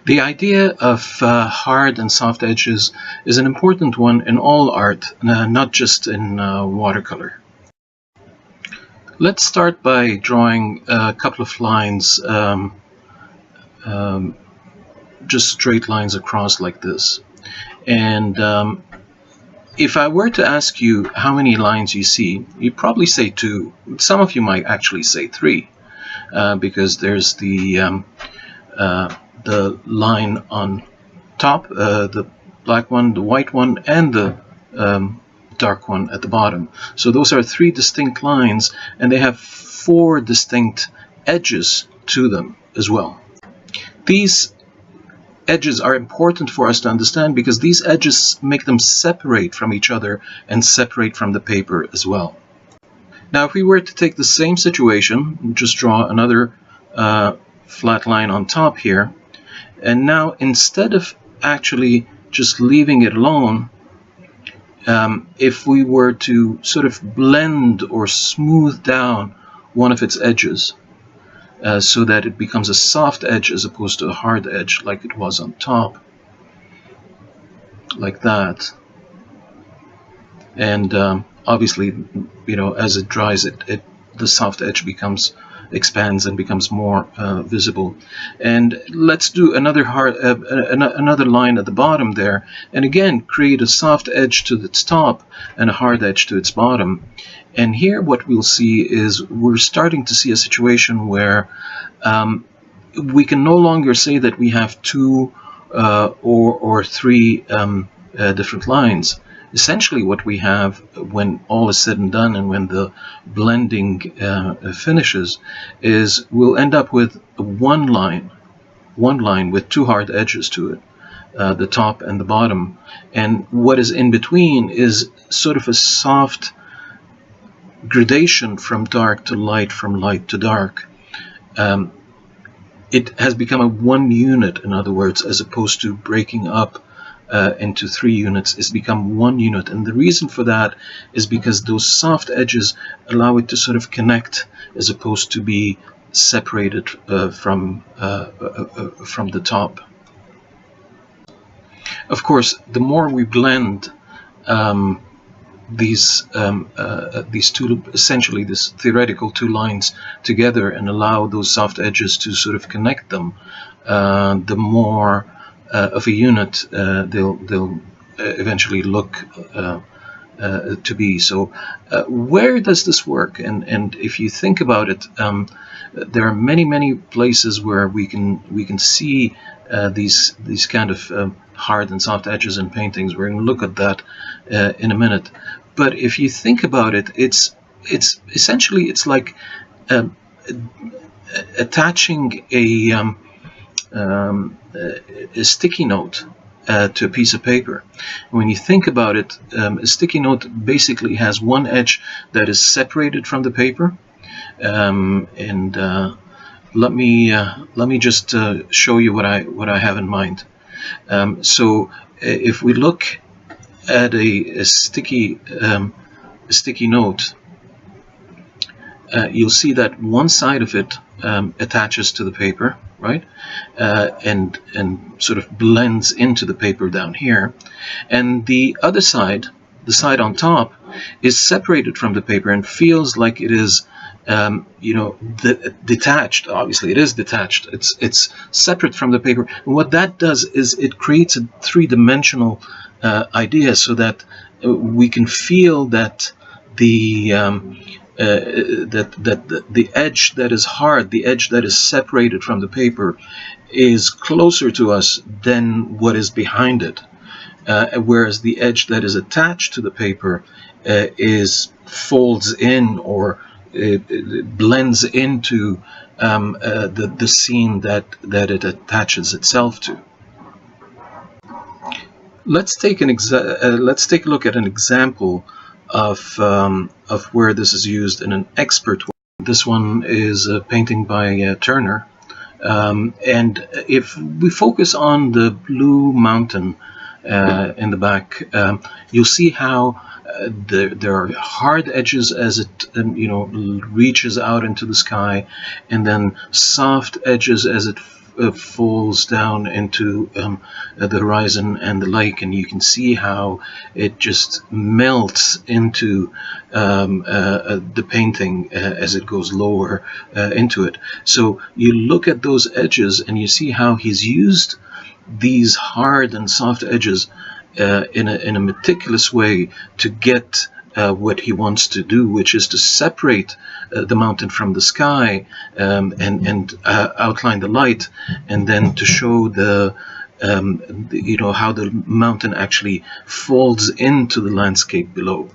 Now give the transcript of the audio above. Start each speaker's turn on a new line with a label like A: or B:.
A: The idea of hard and soft edges is an important one in all art, not just in watercolor. Let's start by drawing a couple of lines, just straight lines across like this. And if I were to ask you how many lines you see, you'd probably say 2. Some of you might actually say 3, because there's the line on top, the black one, the white one, and the dark one at the bottom. So those are 3 distinct lines, and they have 4 distinct edges to them as well. These edges are important for us to understand because these edges make them separate from each other and separate from the paper as well. Now, if we were to take the same situation, just draw another flat line on top here, and now instead of actually just leaving it alone, if we were to sort of blend or smooth down one of its edges so that it becomes a soft edge as opposed to a hard edge like it was on top, like that, and obviously, you know, as it dries, the soft edge expands and becomes more visible. And let's do another another line at the bottom there, and again create a soft edge to its top and a hard edge to its bottom. And here what we'll see is we're starting to see a situation where we can no longer say that we have 2 or 3 different lines. Essentially what we have when all is said and done and when the blending finishes is we'll end up with one line with 2 hard edges to it, the top and the bottom, and what is in between is sort of a soft gradation from dark to light, from light to dark. It has become a one unit, in other words, as opposed to breaking up into 3 units. It's become 1 unit, and the reason for that is because those soft edges allow it to sort of connect as opposed to be separated from the top. Of course, the more we blend these two, essentially this theoretical 2 lines together, and allow those soft edges to sort of connect them, the more of a unit they'll eventually look to be. So where does this work? And if you think about it, there are many places where we can see these kind of hard and soft edges in paintings. We're going to look at that in a minute. But if you think about it, it's essentially it's like attaching a sticky note to a piece of paper. When you think about it, a sticky note basically has one edge that is separated from the paper, and let me just show you what I have in mind. So if we look at a sticky note, you'll see that one side of it attaches to the paper, right, and sort of blends into the paper down here, and the other side, the side on top, is separated from the paper and feels like it is detached. Obviously it is detached, it's separate from the paper, and what that does is it creates a 3-dimensional idea, so that we can feel that the the edge that is hard, the edge that is separated from the paper, is closer to us than what is behind it, whereas the edge that is attached to the paper folds in, or blends into the scene that it attaches itself to. Let's take a look at an example of where this is used in an expert way. This one is a painting by Turner, and if we focus on the blue mountain in the back, you'll see how there are hard edges as it reaches out into the sky, and then soft edges as it falls down into the horizon and the lake, and you can see how it just melts into the painting as it goes lower into it. So you look at those edges and you see how he's used these hard and soft edges in a meticulous way to get what he wants to do, which is to separate the mountain from the sky, and outline the light, and then to show how the mountain actually folds into the landscape below.